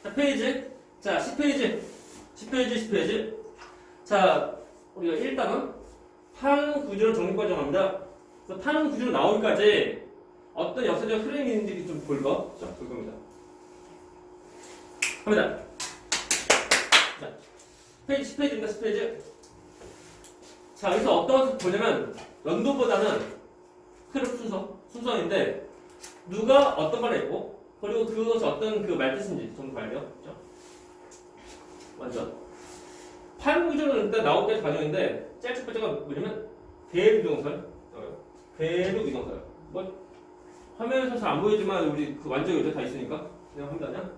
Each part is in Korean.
자, 페이지. 자, 10페이지. 10페이지, 10페이지. 자, 우리가 일단은 판 구조를 정리과정합니다. 그래서 판 구조로 나오기까지 어떤 역사적 흐름이 있는지 좀 볼 거. 자, 볼 겁니다. 갑니다. 자, 페이지 10페이지입니다. 10페이지. 자, 여기서 어떤 것을 보냐면 연도보다는 흐름 순서인데 누가 어떤 말을 했고 그리고 그것이 어떤 그 말뜻인지 좀 봐야죠. 그렇죠? 먼저 판 구조는 일단 나오기까지 과정인데 제일 첫 번째가 뭐냐면 대륙이동설. 대륙이동설. 뭐 화면에서 잘 안 보이지만 우리 그 완전 여자 다 있으니까 그냥 합니다. 그냥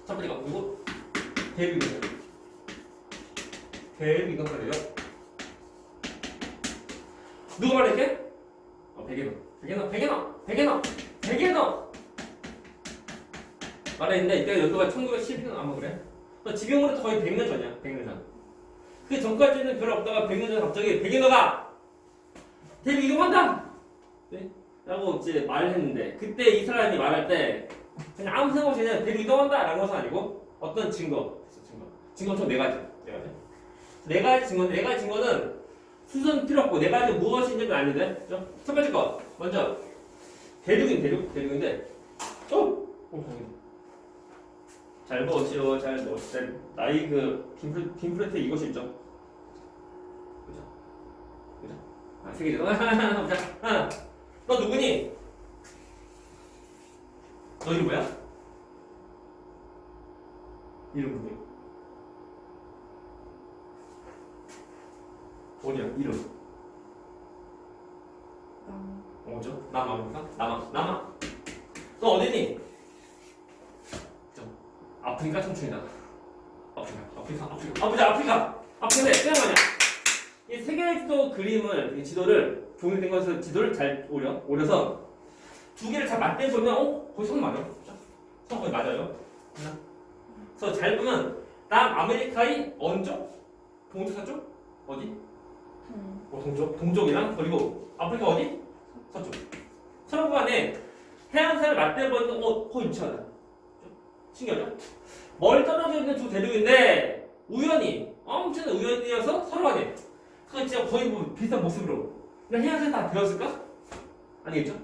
첫 번째가 그리고 대륙이동설. 대륙이동설이에요. 누가 말했게? 백예너 말했는데 이때가 연도가 1912년 아마 그래. 지금으로부터 거의 100년 전이야. 100년 전. 그 전까지는 별로 없다가 100년 전에 갑자기 백예너가 대륙 이동한다! 네? 라고 이제 말을 했는데 그때 이 사람이 말할 때 그냥 아무 생각 없이 그냥 대륙 이동한다! 라는 것은 아니고 어떤 증거. 증거 총 4가지. 네 가지 증거인데 4가지 증거는 순서는 필요 없고 4가지 무엇인지는 아는데 그죠? 첫 번째 거 먼저 대륙인데 잘 보시오 나이 그 빔플레트 이것이 있죠? 그죠? 아, 세 개죠. 자, 너 누구니? 너 이름 뭐야? 이름 뭐야? 어디야? 이름? 뭐죠? 남아입니까? 남아. 너 어디니? 아프리카 청춘이다. 아프리카인데 그냥 말이야. 이 세계 지도 그림을 이 지도를 종이된 것을 지도를 잘 오려서 두 개를 잘 맞대보면 거기 성 맞아. 성 거기 맞아요. 그래서 잘 보면 남아메리카의 어느 쪽? 동쪽 서쪽? 어디? 동쪽이랑 그리고 아프리카 어디? 서쪽. 서로 간에 해안선을 맞대보는 거의 위치하다. 신기하죠? 멀리 떨어져 있는 두 대륙인데 우연히 엄청난 우연이어서 서로 간에 그거 진짜 거의 뭐 비슷한 모습으로 그냥 해안선 다 되었을까? 아니겠죠?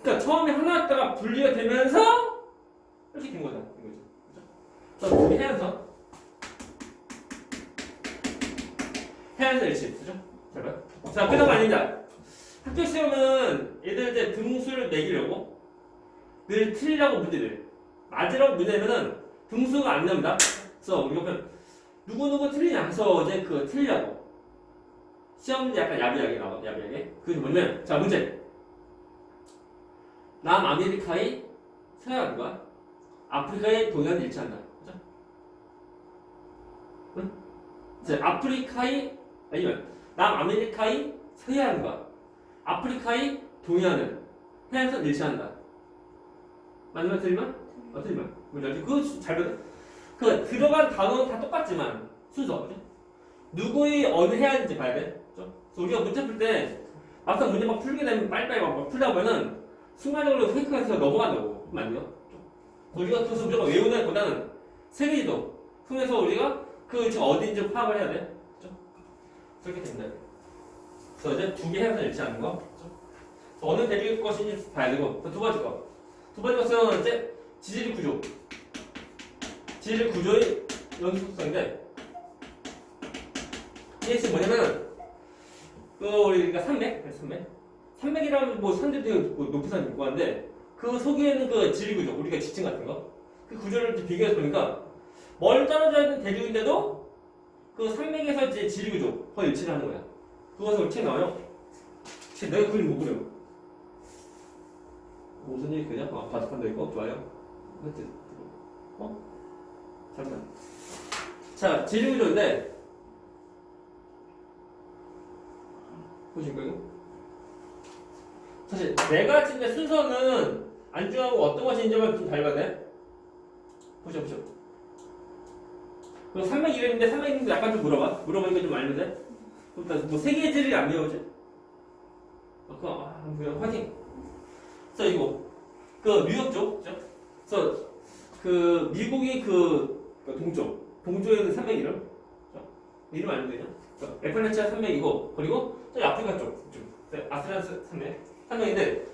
그러니까 처음에 하나였다가 분리가 되면서 이렇게 된 거잖아. 그래서 둘이 해안선 일치. 그죠? 잘 봐요. 자, 그 다음 아닙니다. 학교 시험은 얘들 등수를 매기려고 늘 틀리라고 문제를 맞으라고 문제면은 등수가 안 나옵니다. 그래서 우리가 누구 틀리냐 해서 이제 그 틀리라고 시험 문제 약간 야비하게 나와. 야비하게. 그게 뭐냐면 자 문제 남아메리카의 서해안과 아프리카의 동해안을 일치한다. 그죠? 응? 이제 남아메리카의 서해안과 아프리카의 동해안은 해안선 일치한다. 맞으면 틀리면? 틀리면. 그거 잘 보세요. 그 들어간 단어는 다 똑같지만 순서. 그죠? 누구의 어느 해안인지 봐야 돼. 그죠? 그래서 우리가 문제 풀 때 막상 문제 막 풀게 되면 빨리빨리 막 풀다 보면은 순간적으로 페이크가 돼서 넘어간다고. 그러면 안 돼요. 우리가 그래서 무조건 외우는 것보다는 세계지도 통해서 우리가 그 지금 어디인지 파악을 해야 돼. 그죠? 그렇게 됩니다. 그래서 이제 두 개 해서 일치하는 거. 그죠? 어느 대륙 것인지 봐야 되고 두 번째 거. 두 번째 것은 이제 지질 구조의 연속성인데 이게 지금 뭐냐면 우리가 산맥이라면 뭐 산들 되게 높은 산이 있고 한데 그 속에는 그 지질 구조 우리가 지층 같은 거 그 구조를 비교해서 보니까 멀리 떨어져 있는 대륙인데도 그 산맥에서 이제 지질 구조 거의 일치를 하는 거야. 그것을 어떻게 나와요? 내가 그림 못 그려. 무슨 일이 그냥 바둑판도 있고 좋아요. 잠깐. 자, 지질구조인데 보실까요? 사실 네 가지인데 순서는 안 중요하고 어떤 것인지만 좀 닮아야 돼. 보셔. 그 산맥 이름인데 산맥 이름도 약간 좀 물어보니까 좀 알면 돼. 그럼 뭐 세계의 지리를 안 배우지? 그냥 화이팅. 그래서 이거 그 뉴욕 쪽, 그죠? 그래서 그 미국이 동쪽에 있는 산맥 이름 알면 되냐? 에펠레치아 산맥이고 그리고 저기 아프리카 쪽 아스란스 산맥인데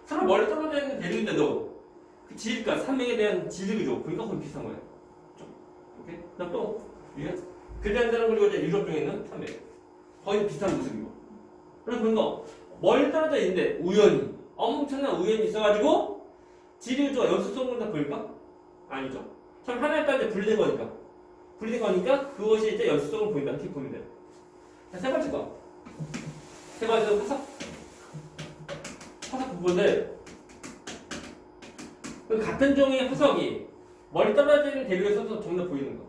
서로 멀리 떨어져 있는 대륙인데도 그 지리가 산맥에 대한 지리죠. 그러니까 거의 비슷한 거예요. 오케이? 그다음 또 그린란드는 그리고 이제 유럽 쪽에 있는 산맥 거의 비슷한 모습이고. 그러니까 멀리 떨어져 있는데 엄청난 우연이 있어가지고 지리가 연속성으로 다 보일까? 아니죠. 참 하나에 따라 이제 분리된 거니까 그것이 이제 연속성으로 보인다. 이렇게 보면 돼요. 자, 세 번째 거. 세 번째는 화석 부분들. 같은 종의 화석이 멀리 떨어져 있는 대륙에서 전부 다 보이는 거.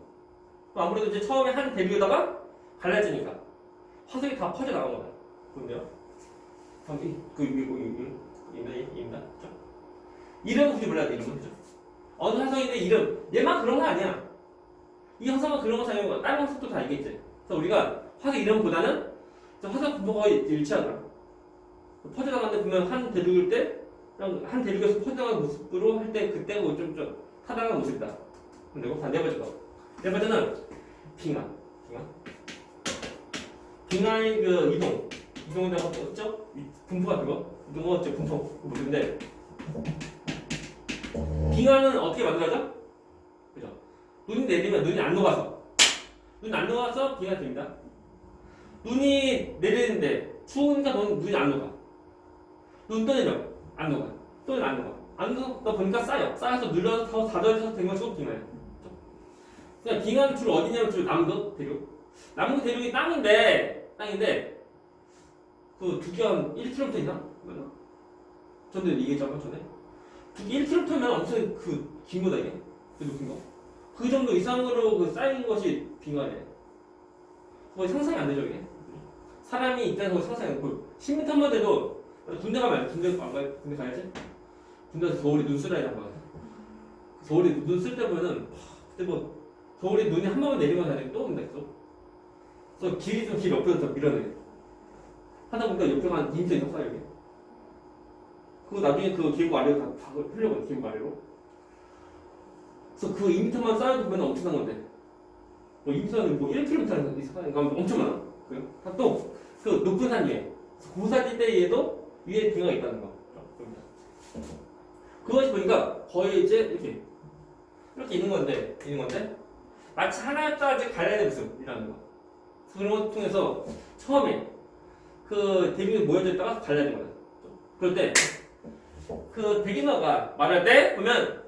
아무래도 이제 처음에 한 대륙에다가 갈라지니까 화석이 다 퍼져 나간 거다. 보는데요. 입니다. 이름은 굳이 몰라야 돼. 이름은 그죠? 어느 화석인데 이름 얘만 그런 거 아니야. 이 화석은 그런 거 사용한 거야. 다른 화석도 다 알겠지. 그래서 우리가 화석 이름보다는 화석 분포가 거의 일치하더라. 퍼져나가는데 보면 한 대륙일 때 한 대륙에서 퍼져나가는 모습으로 할 때 그때 좀 타당한 모습이다. 그리고 네 번째 거. 네 번째는 빙하의 그 이동에 대한 것도 있죠? 분포가 이동은 분포 모습인데 빙하는 어떻게 만들어져? 그죠? 눈이 내리면 눈이 안 녹아서 빙하가 됩니다. 눈이 내리는데 추우니까 눈이 안 녹아. 눈 떠내려 안 녹아. 또는 안 녹아. 안 녹다 보니까 쌓여서 늘어서 다져져서 된 것이 빙하예요. 그냥 빙하는 주로 어디냐면 주로 남극 대륙이 땅인데 그 두께한 1km 이상? 전에 얘기했잖아 전에. 두께 1km면 엄청 긴 거다 이게. 그 높은 거. 그 정도 이상으로 쌓인 것이 빙하네. 거의 상상이 안 되죠 이게. 사람이 있다는 거 상상이 안 되고 10m만 돼도 군대 가면 군대 가야지. 군대에서 겨울에 눈 쓰라 이런 거. 겨울에 눈 쓸 때 보면은 그때 겨울에 눈이 한 번만 내리고 나니까 또 온다 계속. 그래서 길 옆에서 더 밀어내. 하다 보니까 옆에 한 2m 이상 쌓여 이게. 그거 나중에 그 계곡 아래로 다 흘려버려 계곡 아래로. 그래서 그 2m만 쌓여도 보면 엄청난 건데. 2m는 1km 이상 엄청 많아. 그래요? 또 그 높은 산 위에 고사지대에도 위에 빙하가 있다는 거. 그것이 보니까 거의 이제 이렇게 있는 건데 마치 하나였다 갈라진 모습이라는 거. 그런 걸 통해서 처음에 그 대빙이 모여져 있다가 갈라진 거야. 그럴 때 그 대기너가 말할 때 보면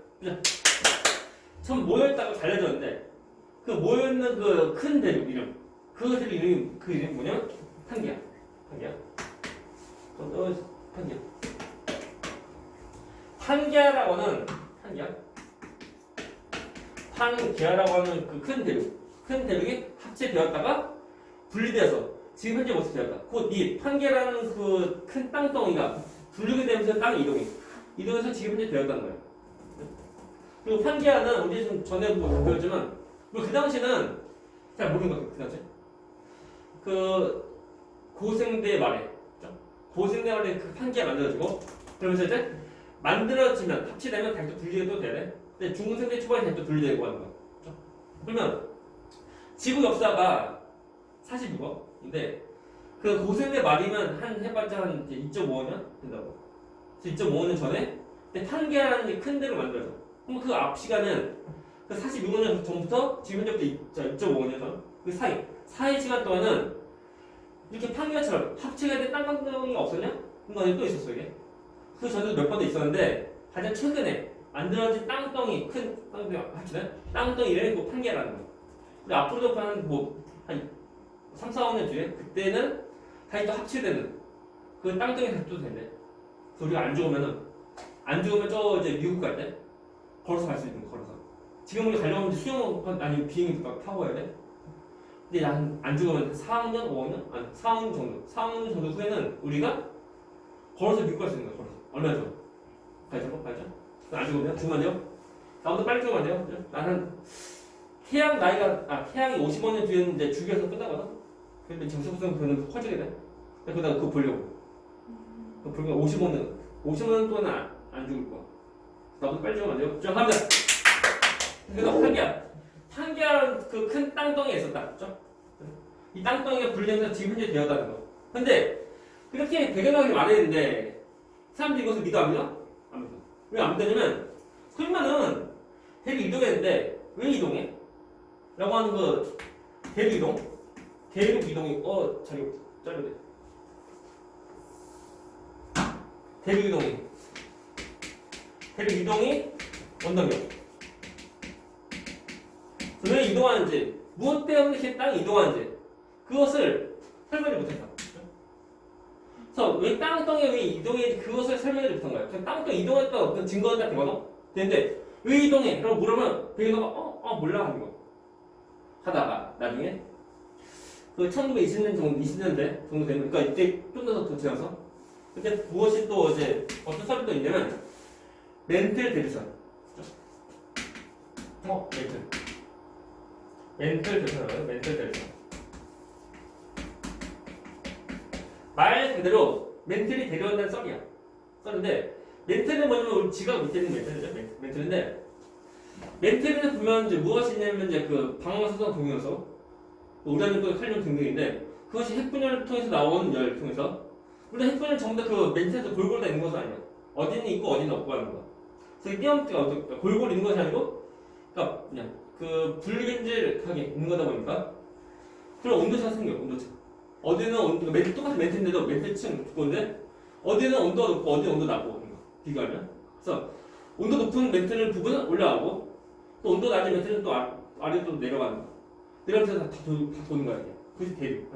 처음 모여있다가 갈라졌는데 그 모여있는 그 큰 대륙 이름 그 대륙 이름이 뭐냐면 판기야. 판기아라고 하는 그 큰 대륙이 합체되었다가 분리되어서 지금 현재 모습이 되었다. 곧 이 판기아라는 그 큰 땅덩이가 분리게 되면서 땅이 이동해서 지금 현재 되었다는 거예요. 그리고 판기아는 우리 좀 전에 배웠지만 그 당시는 잘 모르는 것 같아요. 그 당시 그 고생대 말에 그 판기가 만들어지고 그러면서 이제 만들어지면 합치되면 다시 또 분리도 돼야 돼. 근데 중생대 초반에 다시 또 분리되고 하는 거야. 그렇죠? 그러면 지구 역사가 46억인데 그 고생대 말이면 한 해봤자 한 2.5년 된다고. 2.5년 전에 근데 판기아라는 큰 데로 만들어져. 그럼 그 앞 시간은 그 46년 전부터 지금 현재부터 2.5년 전 그 사이 시간 동안은 이렇게 판기아처럼 합체가 된 땅덩이가 없었냐? 그건 또 있었어 이게. 그 전에도 몇 번도 있었는데 가장 최근에 만들어진 땅덩이 큰 땅덩이 합치는 땅덩이 이름이 판기아라는 거예요. 근데 앞으로도 한 3, 4, 5년 뒤에 그때는 다시 또 합체되는 그 땅덩이 다시 또 된대. 그래서 우리가 안 죽으면 저 이제 미국 갈 때 걸어서 갈 수 있는 거 걸어서. 지금 우리 가려면 수영 아니면 비행기 타고 가야 돼. 근데 안 죽으면 4년, 5년? 아니 4년 정도. 4년 정도 후에는 우리가 걸어서 미국 갈 수 있는 거야. 걸어서. 얼마죠? 가야죠? 안 죽으면? 죽으면 안 돼요? 나보다 빨리 죽으면 안 돼요? 나는 태양이 50년 뒤에는 이제 주기에서 끝나거든? 근데 정체부터 그는 커지게 돼. 그러다 그거 보려고. 그거 55년 동안 안 죽을 거야. 나보다 빨리 죽으면 안 돼요? 자, 갑니다. 그래서 판기하는 그 큰 땅덩이에 있었다. 그렇죠? 이 땅덩이가 분리되면서 지금 현재 되었다는 거. 근데 그렇게 배경이 많았는데 사람들이 이것을 믿어 안 믿어? 안 믿어. 왜 안 믿냐면 그러면은 대륙 이동했는데 왜 이동해? 라고 하는 그 대륙 이동? 대륙 이동이 자리 잘려야 돼. 대륙 이동이 원동력. 왜 이동하는지, 무엇 때문에 이렇게 땅이 이동하는지 그것을 설명을 못했다. 그래서 왜 땅덩이에 왜 이동했는지 그것을 설명을 못한 거예요. 그냥 땅덩이 이동했다고 어떤 증거는 딱 되거든? 되는데 왜 이동해? 라고 물으면 배경가 몰라 하는 거. 하다가 나중에 그 1920년 정도, 20년대 정도 되면, 그러니까 이때 좀 더 지나서 그때 무엇이 또 이제 어떤 사람이 또 있냐면 멘틀 대리선. 멘틀 대리선. 말 그대로 멘틀이 데려온다는 썰이야. 썰인데 멘틀은 뭐냐면 우리 지각 밑에 있는 멘틀인데 멘틀을 보면 이제 무엇이 있냐면 이제 그 방광소성 동요소, 우라늄, 칼륨 등등인데 그것이 핵분열을 통해서 나온 열을 통해서 물론 핵분열 전부 다 그 멘틀에서 골고루 다 있는 것은 아니야. 어디는 있고 어디는 없고 하는 거야. 그래서 띄엄띄가 골고루 있는 것이 아니고 그러니까 그냥 그 불균질하게 있는 거다 보니까 그런 온도차가 생겨요. 온도차. 어디는 똑같은 멘트인데도 멘트층 두꺼운데 어디는 온도가 높고 어디는 온도 낮고 비교하면 그래서 온도 높은 멘트는 부분은 올라가고 또 온도 낮은 멘트는 또 아래로 내려가는 거야. 내려가면서 다 도는 거야. 그것이 대륙.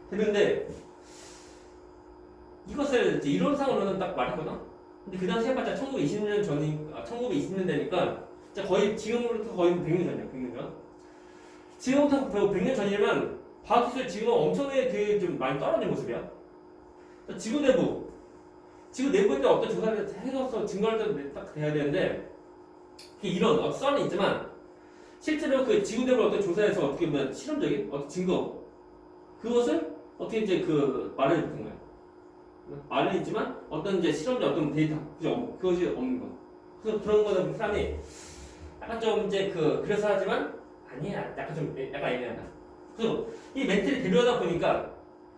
대륙인데 이것을 이제 이론상으로는 딱 말했거든. 근데 그 당시 해봤자 1920년 전이 1920년대니까 거의 지금으로부터 거의 100년 전이야. 100년 전. 지금부터 100년 전이면 과학기술 지금 엄청나게 되게 좀 많이 떨어진 모습이야. 지구 내부에 어떤 조사를 해서 증거를 딱 돼야 되는데 이런 썰은 있지만 실제로 그 지구 내부를 어떤 조사해서 어떻게 보면 실험적인 어떤 증거 그것을 어떻게 이제 그 말을 못한 거야. 말은 있지만 어떤 이제 실험적 어떤 데이터 그것이 없는 거. 그래서 그런 거는 사람이 약간 좀 이제 그래서 하지만 아니야. 약간 애매하다. 그래서 이 멘틀이 데려다 보니까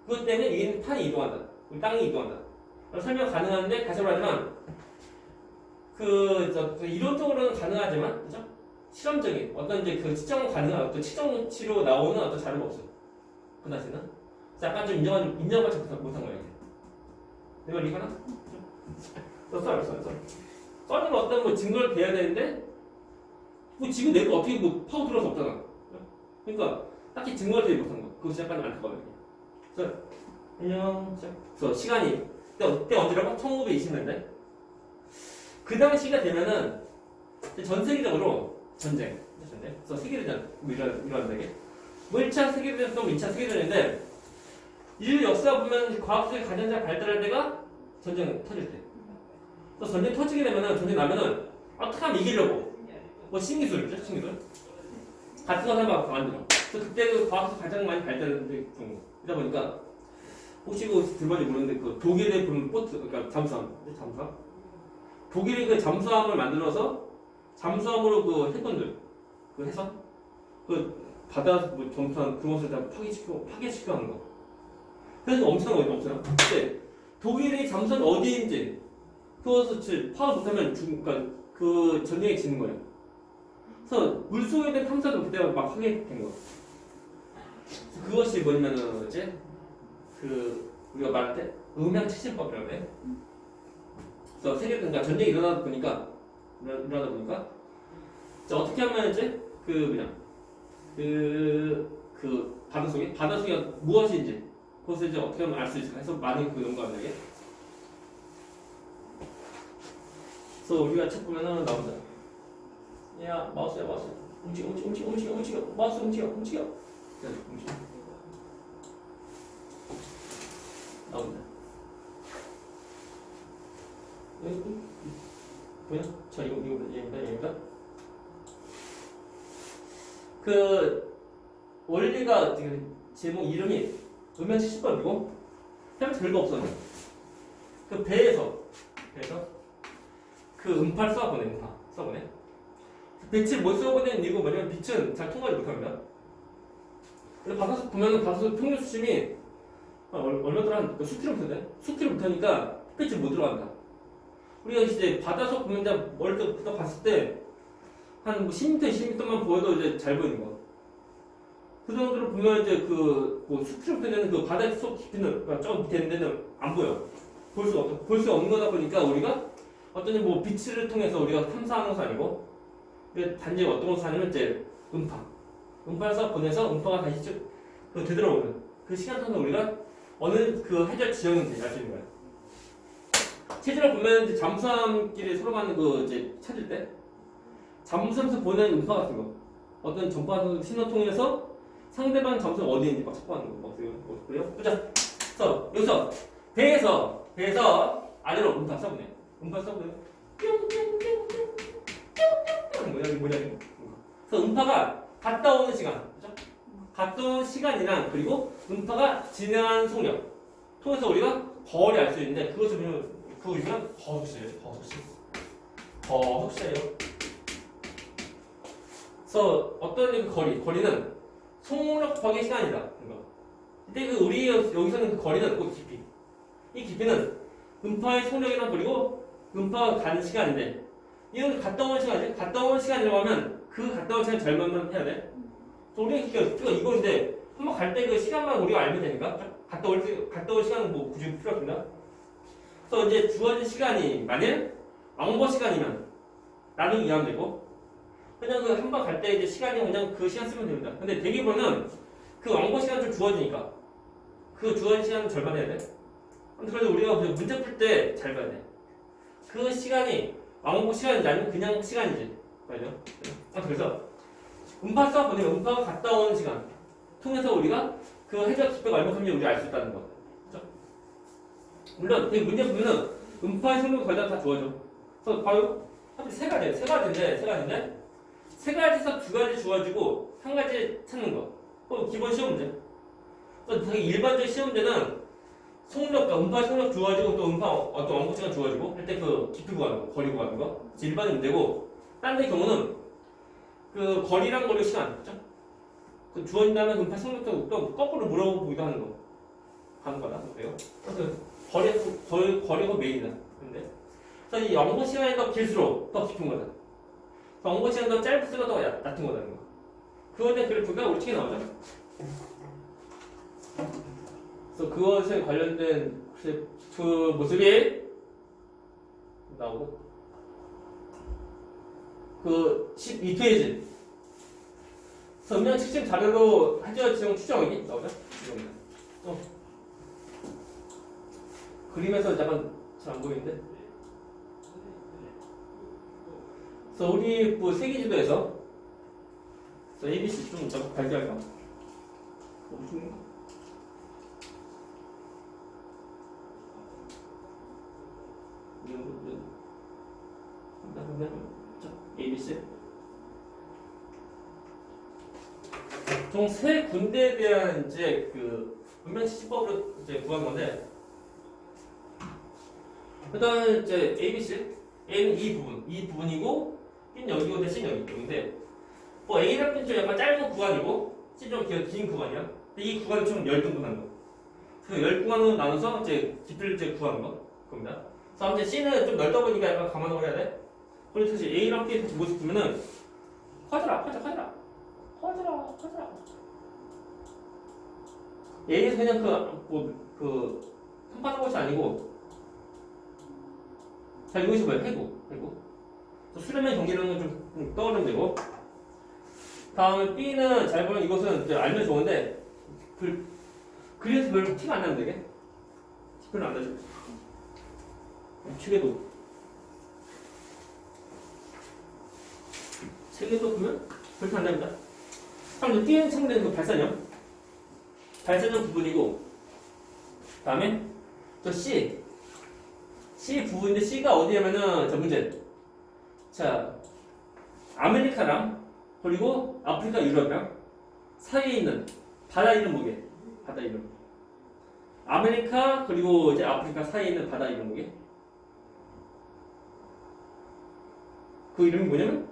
그것 때문에 위에 판이 이동한다. 땅이 이동한다. 설명 가능한데 다시 말하지만 이론적으로는 가능하지만 그죠? 실험적인 어떤 이제 그 측정 가능한 어떤 측정치로 나오는 어떤 자료가 없어. 그 당시에는. 그래서 약간 좀 인정받지 못한 거예요. 내 말 이해가나? 써니는 어떤 뭐 증거를 대야 되는데 뭐 지금 내가 어떻게 뭐 파고 들어올 수 없잖아. 그러니까 딱히 증거를 대지 못한 거. 그것이 약간 안타까워요. 그래서 안녕. 그래서 시간이 그때 언제라고? 1920년대. 그 당시가 되면은 전 세계적으로 전쟁. 그래서 세계대전 일어난다 이게. 뭐 1차 세계대전 또 2차 세계대전인데 인류 역사 보면 과학수의 가장 잘 발달할 때가 전쟁 터질 때. 그래서 전쟁 터지게 되면은 전쟁 나면은 어떻게 하면 이기려고 뭐 신기술 같은 거 해봐 만들어. 그래서 그때 그 과학수 가장 많이 발달하는 경우. 그러다 보니까 혹시 들어봤는지 모르는데 그 독일의 그 보트 그러니까 잠수함. 독일이 그 잠수함을 만들어서 잠수함으로 그 해군들 해서 바다 뭐 잠수함 그것을 다 파괴시켜 하는 거. 그래서 엄청나요. 근데 독일이 잠수함 어디인지 그것을 파악 못하면 그러니까 그 전쟁에 지는 거예요. 그래서 물속에 대한 탐사도 그때 막 하게 된 거. 그것이 뭐냐면은 이제 우리가 말할 때 음향치신법이라고 해. 그래서 그러니까 전쟁이 일어나다 보니까 이제 어떻게 하면 이제 바닷속에 무엇인지 그것을 이제 어떻게 하면 알 수 있을까 해서 많이 연구하는 게. 그래서 우리가 책 보면은 나온다. 야 마우스야 움직여 마우스 움직여 나온다. 뭐야? 자 얘입니다. 그 원리가 제목 이름이 음향치신법이고 그냥 별거 없어요. 그 배에서 그 음파를 써보네. 빛을 못 쏘고는 이유가 뭐냐면 빛은 잘 통과하지 못합니다. 근데 바닷속 보면은 바닷속 평균 수심이 얼마더라? 한 수킬로미터인데? 수킬로미터니까 햇빛이 못 들어간다. 우리가 이제 바닷속 보면 이제 멀리 때부터 봤을 때 한 10m, 20m만 보여도 이제 잘 보이는 거. 그 정도로 보면 이제 뭐 수킬로미터 되는 그 바닷속 깊이는 그러니까 저 밑에 있는 데는 안 보여. 볼 수 없는 거다 보니까 우리가 어떤 뭐 빛을 통해서 우리가 탐사하는 것은 아니고 단지 어떤 것을 하냐면 이제 음파에서 보내서 음파가 다시 쭉 되돌아오는 그 시간 동안 우리가 어느 그 해적 지형인지 알 수 있는 거야. 실제로 보면 이제 잠수함끼리 서로 가는 이제 찾을 때 잠수함에서 보내는 음파 같은 거 어떤 전파하는 신호 통해서 상대방 잠수함 어디 있는지 막 찾고하는 거 그래요? 보자. 그래서 여기서 배에서 아래로 음파 써보네. 뭐냐 이거. 그래서 음파가 갔다 오는 시간, 그죠? 갔다 오는 시간이랑 그리고 음파가 진행하는 속력 통해서 우리가 거리 알 수 있는데 그것을 보면 그 우리가 거속시예요. 그래서 어떤 거리는 속력 곱하기 시간이다. 이거. 근데 우리 여기서는 그 거리는 그 깊이. 이 깊이는 음파의 속력이랑 그리고 음파가 가는 시간인데 이건 갔다 오는 시간이지. 갔다 오는 시간이라고 하면 그 갔다 오는 시간 절반만 해야 돼. 우리가 이거인데 한번 갈 때 그 시간만 우리가 알면 되니까 갔다 올 시간은 뭐 굳이 필요 없습니다. 그래서 이제 주어진 시간이 만일 왕복 시간이면 나누기 2하면 되고 그냥 그 한 번 갈 때 이제 시간이 그냥 그 시간 쓰면 됩니다. 근데 대기보는 그 왕복 시간 좀 주어지니까 그 주어진 시간은 절반 해야 돼. 그래서 우리가 문제 풀 때 잘 봐야 돼. 그 시간이 왕복 시간인지 아니면 그냥 시간인지. 맞죠? 그래서 음파서 보내면 음파가 갔다 오는 시간 통해서 우리가 그 해적 깊이가 얼마큼인지 우리가 알 수 있다는 거. 그렇죠? 물론 이 문제 보면은 음파의 성능이 거의 다 주어져. 그래서 봐요. 세 가지인데 세 가지에서 두 가지 주어지고 한 가지 찾는 거. 그거 기본 시험 문제. 그래서 되게 일반적인 시험 문제는 속력과 음파 속력 주어지고 또 음파 어떤 왕복 시간 주어지고 할 때 그 깊이 구하는 거, 거리 구하는 거. 일반인 문제고 다른 데 경우는 그 거리랑 거리 시간, 그죠? 그 주어진 다음에 음파 속력도 또 거꾸로 물어보기도 하는 거. 하는 거다. 그래요? 그래서 거리가 메인이다. 근데 그래서 이 왕복 시간이 더 길수록 더 깊은 거다. 왕복 시간이 더 짧을수록 더 얕은 거다. 그거에 대한 그래프가 우리 책에 나오죠. 그래서 그것에 관련된 그 모습이 나오고 그 12페이지 음량 측정 자료로 해저 지형 추정이 나오죠. 이겁니다. 그림에서 약간 잘 안 보이는데. 그래서 우리 뭐 세계지도에서 ABC 좀 발표할까? ABC 총 세 군데에 대한 이제 그 문명치식법으로 이제 구한 건데 일단 이제 ABC A는 이 부분이고 B는 여기고 대신 여기인데 뭐 A라는 좀 약간 짧은 구간이고 C 좀 긴 구간이야. 근데 이 구간이 총 10등분한 거. 그 10구간으로 나눠서 이제 깊이를 이제 구하는 거 겁니다. 그래서 이제 C는 좀 넓다 보니까 약간 감안을 해야 돼. 그리고 사실 A랑 B의 모습 보면은 커져라. A에서 그냥 한파는 것이 아니고 자 이것이 뭐야? 해구. 수렴의 경기력은 좀 떠오르면 되고 다음에 B는 잘 보면 이것은 이제 알면 좋은데 그래서 별로 티가 안 나는 되게 별로 안 나죠. 책에도 보면 그렇게 안 납니다. 그럼 B는 창되는 그 발사형 부분이고 다음에 저 C 부분인데 C가 어디냐면은 자 문제 자 아메리카랑 그리고 아프리카 유럽이랑 사이에 있는 바다 이름 무게 바다 이름 아메리카 그리고 이제 아프리카 사이에 있는 바다 이름 무게 그 이름이 뭐냐면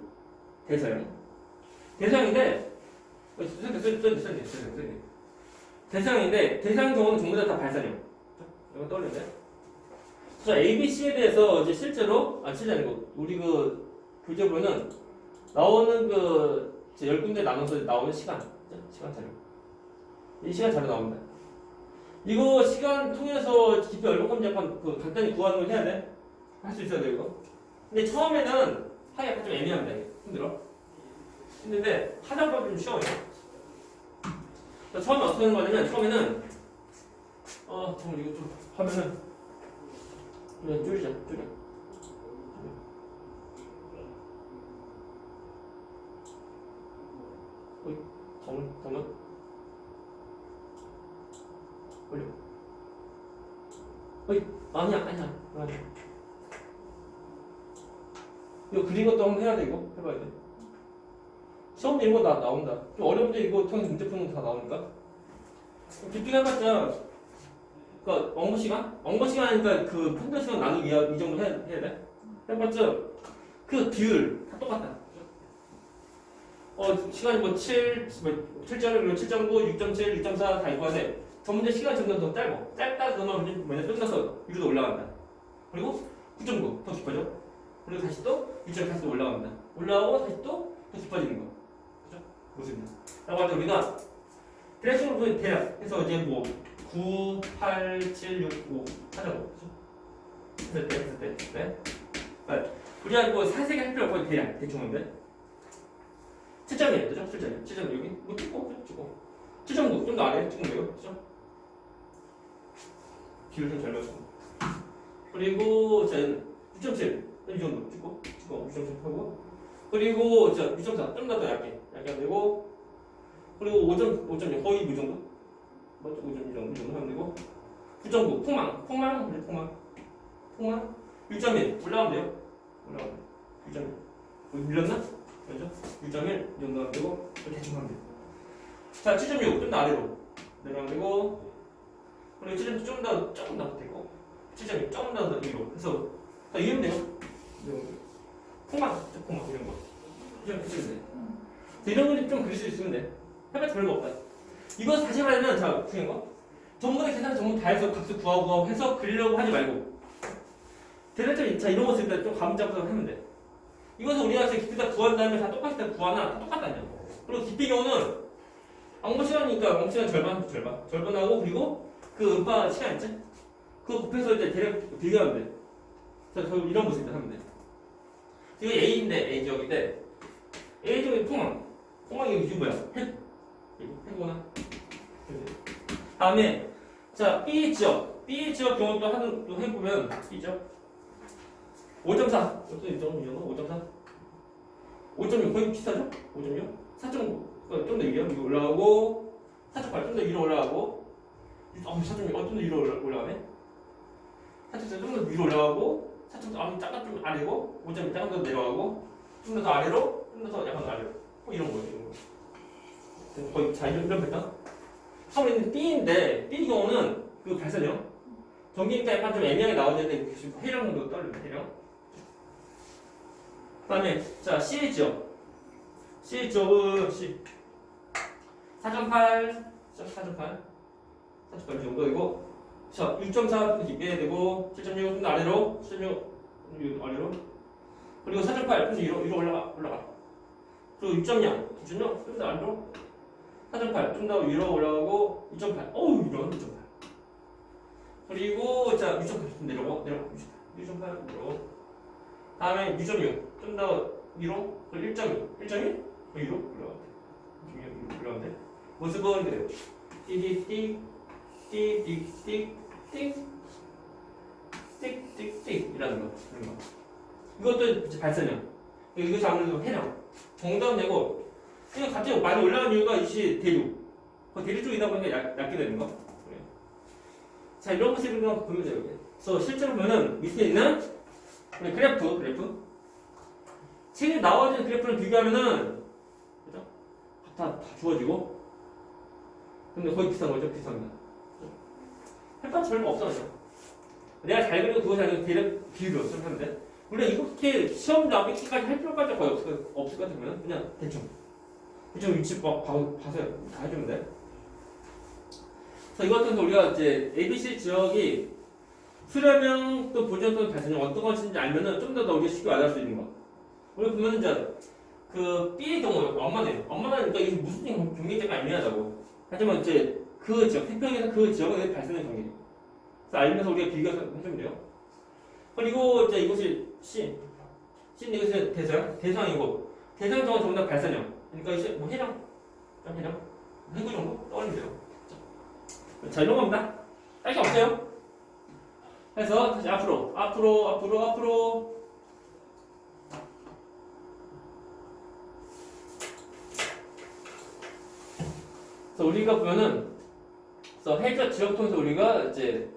대상인데 대상인데 대상 경우는 전부 다 발산형. 이거 떠올리네. 자, ABC에 대해서 이제 실제로 실제 아니고 우리 그 교재부는 나오는 그 10군데 나눠서 나오는 시간 자료. 이 시간 자료 나옵니다. 이거 시간 통해서 기표 얼마큼인지 약간 그 간단히 구하는 걸 해야 돼. 할 수 있어야 돼 이거. 근데 처음에는 하기 약간 좀 애매합니다. 이게. 힘든데 하다 보면 좀 쉬워요. 처음에 어떻게 하는 거냐면 처음에는 잠깐 이거 좀 하면은 그냥 줄여. 잠깐 올려. 아니야. 이거 그린 것도 한번 해야 돼. 이거 해봐야 돼. 시험 이런 거 나온다. 좀 어려운데 이거 통해서 문제 푸는 거 다 나오니까. 깊이가 해봤자 그러니까 원고 시간이니까 그 편도 시간 나누기 이 정도 해야 돼. 해봤자 그 비율 다 똑같다. 시간이 뭐 7.9, 6.7, 6.4 다 이거야 돼. 저 문제 시간이 점점 더 짧다 그러면 문제 끝나서 위로 올라간다. 그리고 9.9 더 깊어져. 그리고 다시 또 6.8도 올라간다. 올라가고 다시 또 더 깊어지는 거. 그죠? 모습이다. 라고 할 때 우리가 대략적으로 대략 해서 이제 뭐 9, 8, 7, 6, 5 하자고. 했을 때. 네. 우리가 뭐 자세히 할 필요 없고 대략 대충 하는데 7점이에요. 그죠? 7점 여기 뭐 찍고 7.9 좀 더 아래에 찍으면 돼요. 그죠? 비율 좀 잘 맞추고 그리고 6.7 이 정도 찍고 6.7 하고 그리고 6.4 좀 더 얇게 되고 그리고 5.0 거의 이 정도 맞죠? 5.2 정도 하면 되고 9.9 폭망 6.1 올라가면 돼요. 6.1 밀렸나? 그렇죠? 6.1 이 정도 하면 되고 대충 하면 돼요. 자, 7.6 좀 더 아래로 내려가면 되고 그리고 7.7 조금 더 되고 7.2 조금 더 위로 그래서 다 이해면 돼요. 폭망 이런 거 좀 그리면 돼. 이런 거 좀 그릴 수 있으면 돼. 해봤자 별거 없다. 이거 다시 말하면 자 중요한 거 전부 다 계산 전부 다 해서 값을 구하고 해서 그리려고 하지 말고 대략적으로 자 이런 거 쓸 때 좀 감 잡아서 하면 돼. 이것은 우리가 깊이 다 구한 다음에 다 똑같을 때 구하나 다 똑같다냐. 그리고 깊이 경우는 왕복 시간이니까 왕복 시간 절반하고 그리고 그 음파 시간 있지? 그거 곱해서 이제 대략 비교하면 돼. 자, 이런 모습이다 하면 돼. 이거 A인데 A 지역인데 A 지역이 폭망이 이게 뭐야? 해보나? 다음에 자 B 지역 경우 또 해보면 B 지역 5.4 5.6 거의 비슷하죠? 5.6 4.9 좀 더 위로 올라가고 4.8 좀 더 위로 올라가고 4.6 좀 더 위로 올라가네 4.4 좀 더 위로 올라가고 4.4 잠깐 좀 아래고 5.2 잠깐 더 내려가고 좀 더 아래로 좀 더 약간 아래로 이런 거예요. 거의 자 이런 패턴 하고 B인데 B 경우는 그 발산형 전기니까 약간 좀 애매하게 나오는데 해량도 떨리네 해량. 그 다음에 자 C 지역은 C 4.8 정도이고 자 6.4 깊게 되고 7.6 좀 더 아래로 7.6 아래로 그리고 4.8 좀 더 위로 올라가 그리고 6.0 좀 더 아래로 4.8 좀 더 위로 올라가고 2.8 이런 2.8 그리고 자 6.8 좀 내려가 6.8 내려가고 다음에 6.6 좀 더 위로 그리고 1.2 위로 올라가는데 모습은 그래요. 띡 이라는 거 이것도 이제 발산형 이것이 아무래도 해량 정답 내고 이거 갑자기 많이 올라간 이유가 이것이 대륙 대륙 쪽이다 보니까 얇게 되는 거. 자 이런 모습을 보면 돼요. 그래서 실제로 보면은 밑에 있는 그래프 책에 나와있는 그래프를 비교하면은 그죠? 다 주어지고 근데 거의 비슷한 거죠. 비슷합니다. 햇반 별거 없어요. 내가 잘 그리고 그거 잘 그리고 대략 비율로 좀 하면 돼. 우리가 이렇게 시험 나오기까지 할 필요까지 거의 없을 것 같으면 그냥 대충 위치 봐서 다 해주면 돼. 그래서 이것 같은 우리가 이제 ABC 지역이 수렴형 또 보존 또는 발산형 어떤 것인지 알면은 좀 더 우리가 쉽게 알아볼 수 있는 거. 우리 보면 이제 그 B의 경우 엄마는 그러니까 이게 무슨 경계자가 애매하다고. 하지만 이제 그 지역 태평양에서 그 지역에 발생된 경계. 그래서 알면서 우리가 비교해서 해주면 돼요. 그리고 이제 이것이 C는 이것이 대상이고 대상 정은 전부 다 발산형. 그러니까 이제 뭐 해령 해구 정도 떠올리면 돼요. 자 이런 겁니다. 딱히 없어요. 해서 다시 앞으로. 그래서 우리가 보면은 해저 지역 통해서 우리가 이제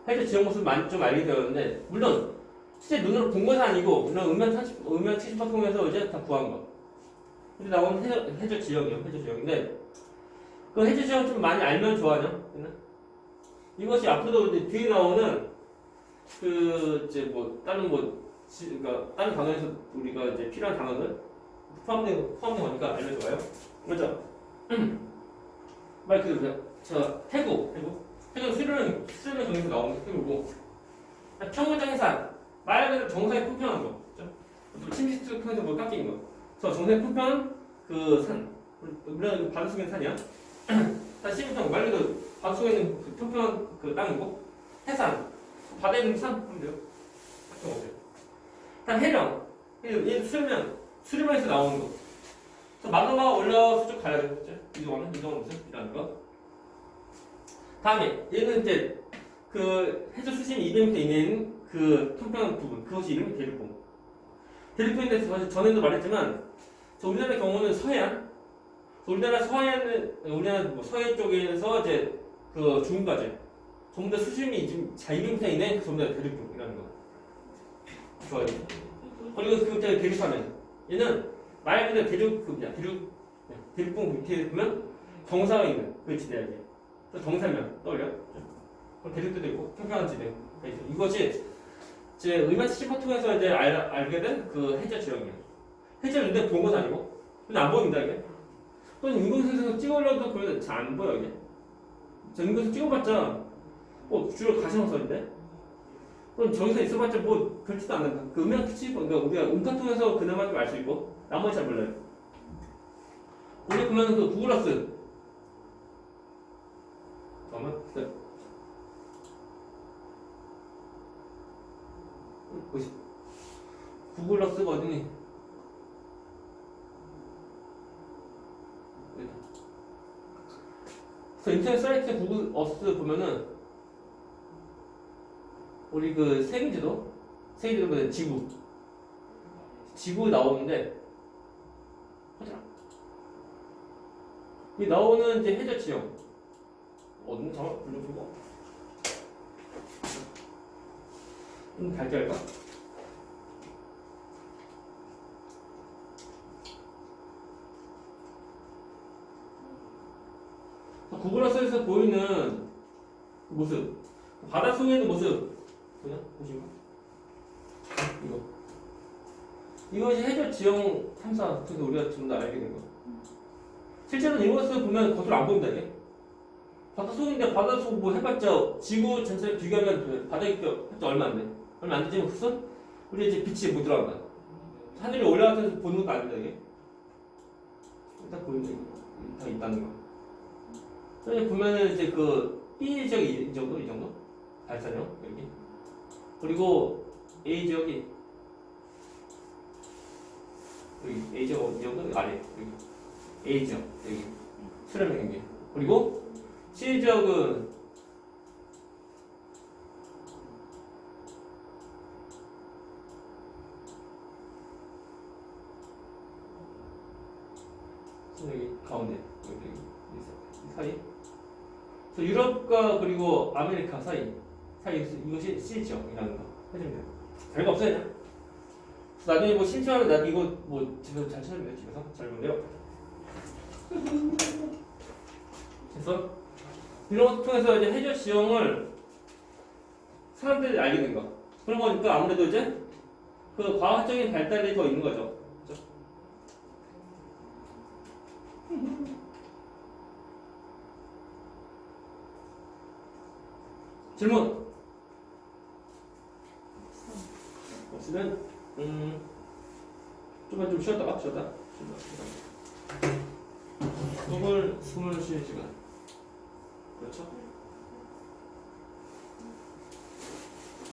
해저 지역 모습을 좀 알게 되었는데 물론 실제 눈으로 본 것은 아니고 물론 음면 70% 통해서 이제 다 구한 거. 근데 나오는 해저 지역이요. 해저 지역인데 그 해저 지역 좀 많이 알면 좋아하냐? 이것이 앞으로도 이제 뒤에 나오는 그 이제 뭐 그러니까 다른 단어에서 우리가 이제 필요한 단어들 포함된 거니까 알면 좋아요. 먼저 말 그대로 해구는 수련의 정에서 나오는 해구고 평문장 해산 말 그대로 정사에 품평한 거. 침식수 통해서 뭐 깎인 거. 그래서 정사에 품평한 그 산. 물론 바다 속에 있는 산이야. 산 심평 말 그대로 바다 속에 있는 그 평평한 그 땅이고 해산 바다에 있는 산 하면 돼요. 그런 거죠. 단 해령 얘 수련에서 나오는 거. 그래서 마그마가 올라와서 쭉 가야 돼. 이동하는 모습이라는 거. 다음에 얘는 이제 그 해저 수심 200m 이내인 그 평평한 부분 그것이 이름이 대륙봉. 대륙봉인데 전에도 말했지만 우리나라의 경우는 서해안. 우리나라 뭐 서해 쪽에서 이제 그 중국까지 전부 다 수심이 지금 200m 이내 전부 다 대륙봉이라는 거. 좋아요. 그리고 그 대륙하면 얘는 말 그대로 대륙봉 밑에 보면 정사가 있는 그 지대야. 정사면 떠올려. 그럼 대륙도 있고 평평한 지대. 이것이 이제 의만 70% 통해서 이제 알게 된 그 해저 지역이에요. 해저를 근데 본 건 아니고, 근데 안 보인다 이게. 또는 인공위성에서 찍으려도 그걸 잘 안 보여 이게. 인공위성 찍어봤자 주로 가시방선인데. 그럼 저기서 있어봤자 뭐 그렇지도 않는다. 그 음향 특징, 그러니까 우리가 음파 통해서 그나마 좀 알 수 있고 나머지 잘 몰라요. 우리 보면 그 구글어스 잠깐만 구글어스가 어디니? 그래서 인터넷 사이트 구글어스 보면은 우리 그 세계지도보다 지구 나오는데 이 나오는 이제 해저 지형 어딘지 잠깐 불러보고 밝게 할까? 구글어스에서 보이는 모습, 바다 속에 있는 모습 뭐냐? 보시면 이것이 해저 지형 탐사 통해서 우리가 좀 더 알게 된 거. 실제로는 이것을 보면 겉으로 안 보인다 이게. 바다 속인데 바다 속 뭐 해봤자 지구 전체를 비교하면 바다 깊이 해봤자 얼마 안 돼. 얼마 안 되지만 그것은 우리 이제 빛이 못 들어간다. 하늘이 올라가서 보는 것도 아니다 이게. 딱 보이는 다 있다는 거. 여기 보면은 이제 그 B 지역이 이 정도 발산형 여기. 그리고 A 지역이 여기 A 지역 이 정도 아래 여기 A 지역 여기 수렴의 경계. 그리고 C 지역은 여기 가운데 여기 이 사이. 그래서 유럽과 그리고 아메리카 사이 이것이 C 지역이라는 거 해주면 돼요. 별거 없어요 그냥. 그래서 나중에 뭐 신청하면 나 이거 뭐 집에서 잘 찾으면 돼요. 집에서 잘 보면 돼요. 그래서 이런 것 통해서 이제 해저 지형을 사람들이 알게 된 거. 그런 거니까 아무래도 이제 그 과학적인 발달이 더 있는 거죠. 그죠? 질문. 없으면 좀만 좀 쉬었다가 숨을 쉬는 시간. 그렇죠?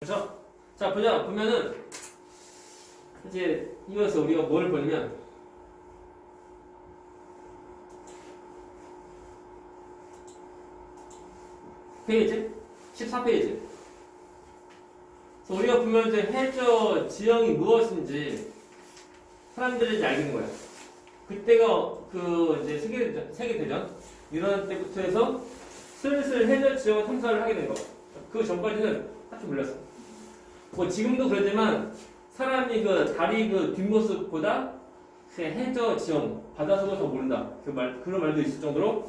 그렇죠? 자, 보면은 이제 이어서 우리가 뭘 보냐면 페이지 14페이지. 그래서 우리가 보면 이제 해저 지형이 무엇인지 사람들이 이제 알겠는 거야. 그때가 그 이제 세계대전 이런 때부터 해서 슬슬 해저 지형을 탐사를 하게 된 거. 그 전까지는 딱히 몰랐어. 뭐 지금도 그러지만 사람이 그 다리 그 뒷모습보다 그 해저 지형 바닷속을 더 모른다. 그런 말도 있을 정도로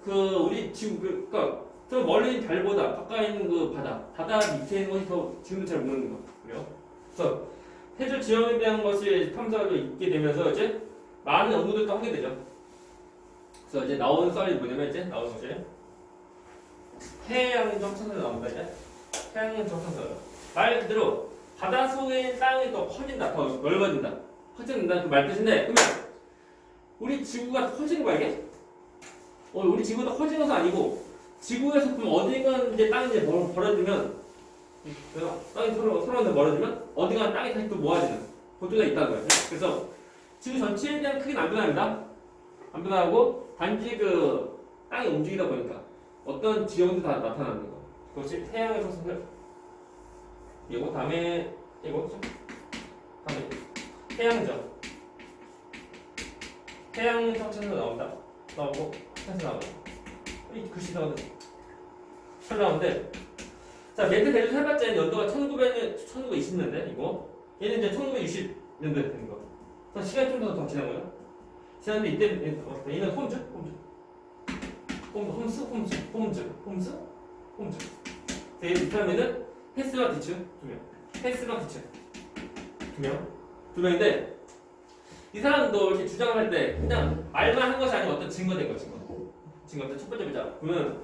그 우리 지구 그러니까 저 멀리 있는 별보다 가까이 있는 그 바다 밑에 있는 것이 더 지금도 잘 모르는 거. 그래요? 그래서 해저 지형에 대한 것이 탐사가 있게 되면서 이제 많은 연구들도 하게 되죠. 그래서 이제 나오는 썰이 뭐냐면 이제 나오는 거지. 해양적 탐사가 나옵니다. 이제 해양적 탐사. 말 그대로 바닷속에 있는 땅이 더 커진다, 더 넓어진다, 커진다 그 말 뜻인데 그러면 우리 지구가 커지는 거야 이게? 우리 지구가 커지는 것은 아니고 지구에서 그럼 어디가 이제 땅이 이제 벌어지면 땅이 서로 멀어지면 어디가 땅이 다시 또 모아지는 그쪽가 있다는 거예요. 그래서 지구 전체에 대한 크기는 안 변합니다. 안 변하고 단지 그 땅이 움직이다 보니까 어떤 지형도 다 나타나는 거. 그것이 태양에서 이거 다음에 이거 다음에 태양적 천사 나오고 천사 나온다. 이 글씨 잘 나오는데 자 메트 대전 해봤자 연도가 1920년대 이거 얘는 이제 1960년대 되는 거. 그래서 시간이 좀 더 지난 거예요. 지났는데 이때 얘는 홈즈. 이 사람에는 패스와 디츠 2명. 패스와 디츠 2명. 2명인데 이 사람도 이렇게 주장을 할 때 그냥 말만 한 것이 아니고 어떤 증거된 거 증거. 첫 번째 보자. 보면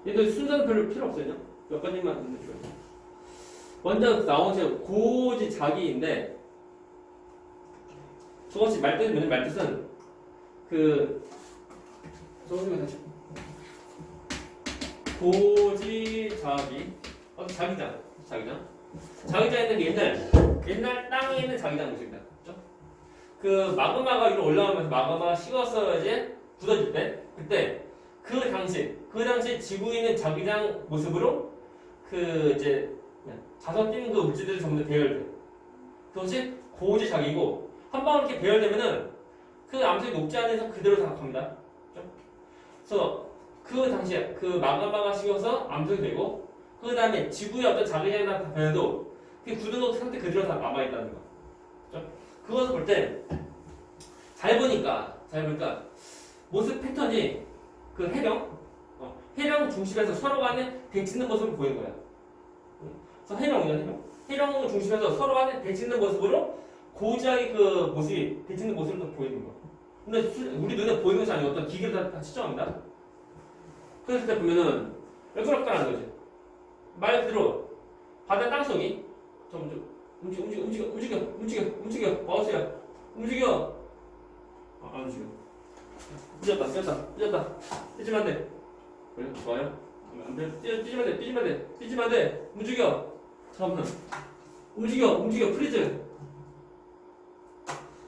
얘도 순서는 별로 필요 없어요. 몇 가지만 알려줘요. 먼저 나온 게 고지 자기인데 저것이 말뜻은 저것이 다시 고지 자기 자기장 있는 게 옛날 땅에 있는 자기장 모습이다. 그렇죠? 그 마그마가 위로 올라오면서 마그마가 식어서 이제 굳어질 때 그때 그 당시 지구에 있는 자기장 모습으로 그 이제 자서 뛰는 그 물질들이 전부 다 배열돼. 그것이 고지 자기고 한 번 이렇게 배열되면은 그 암석이 녹지 않은 이상 그대로 다 갑니다. 그렇죠? 그래서 그 당시에 그 마그마가 식어서 암석이 되고 그 다음에 지구의 어떤 자기장이 다 변해도 그 굳은 상태 그대로 다 남아있다는 거. 그렇죠? 그것을 볼 때 잘 보니까 모습 패턴이 그 해령 중심에서 서로 간에 대치는 모습을 보이는 거야. 그래서 해령을 중심에서 서로 간에 대치는 모습으로 고지하게 그 모습이 대치는 모습을 보이는 거야. 근데 우리 눈에 보이는 것이 아니고 어떤 기계로 다 측정합니다. 그랬을 때 보면은 왜 그럴까라는 거지. 말 그대로 바다 땅속이 점점 움직여 마우스야 움직여. 안 움직여. 삐졌다. 삐지면 안 돼. 그래, 좋아요. 안 돼. 삐지면 안 돼. 움직여. 잠깐만. 움직여. 프리즈.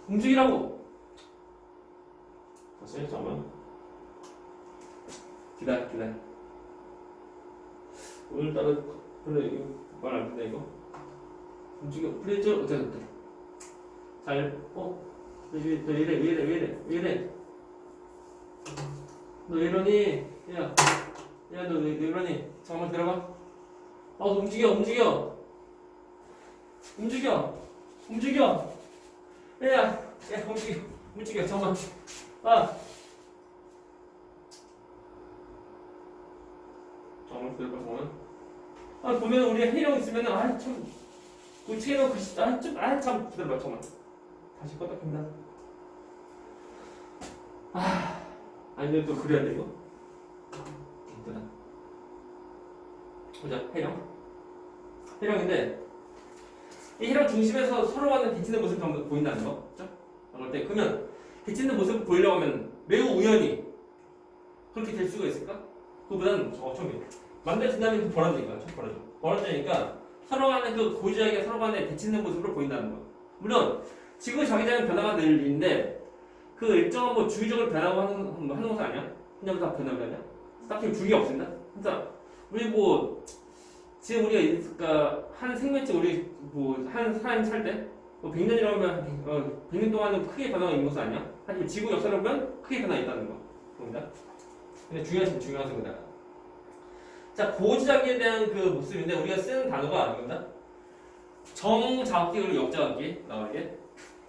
움직이라고. 다시, 잠깐만. 기다려. 오늘따라, 그래, 이거 말 안 된다, 이거. 움직여. 프리즈. 어떻게. 잘, 왜 이래. 너 왜 이러니? 야, 너 왜 이러니? 잠깐만 들어봐. 너 움직여. 야, 움직여. 잠깐만. 잠깐만 들어봐. 보면 우리 해령 있으면은 참 우측에는 글씨 참 기다려봐 잠깐만 다시 껐다 킨다. 아니면 또 그려야 돼 이거. 이쁘다. 보자 해령인데 이 해령 중심에서 서로 간에 비치는 모습이 전부 보인다는 거. 그렇죠? 그럴 때 그러면 비치는 모습을 보이려고 하면 매우 우연히 그렇게 될 수가 있을까? 그보다는 처음에 만들어진다면 벌어지니까 벌어지니까 서로 간에 그 고지하게 서로 간에 비치는 모습으로 보인다는 거. 물론 지구 자기장의 변화가 늘 일인데 그 일정한 뭐 주기적으로 변하고 하는 것은 아니야. 그냥 다 변하는 거 아니야. 딱히 주기가 없습니다. 그러니까 우리 뭐 지금 우리가 그러니까 한 생명체 우리 뭐 한 사람이 살 때 뭐 100년이라면 100년 동안은 크게 변화가 있는 것은 아니야. 하지만 지구 역사를 보면 크게 변화가 있다는 거. 겁니다. 근데 중요한 겁니다. 자, 고지자기에 대한 그 모습인데 우리가 쓰는 단어가 이겁니다. 정자각기 그리고 역자각기 나오게.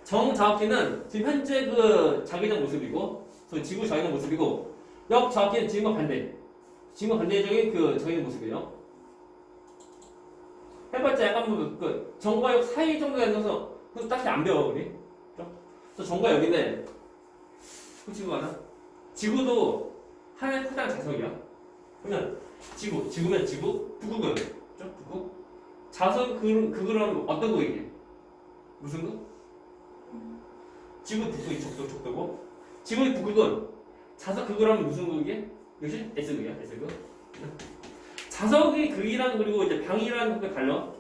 정자각기는 지금 현재 그 자기장 모습이고, 지구 자기장 모습이고, 역자각기는 지금과 반대적인 그 자기장 모습이에요. 해봤자 약간 그 정과 역 사이 정도에 있어서 그래서 딱히 안 배워 우리. 그래서 정과 역인데, 그 지구가 지구도 하나의 크다는 자석이야. 그러면 지구면 지구, 북극은 북극. 자석 그거는 어떤 거이게? 무슨 거? 지구 북극이 족도고. 지구의 북극은 자석 그거라면 무슨 극이게? 이것이 S극이야, S극. 자석의 극이랑 그리고 이제 방이라는 것과 달라.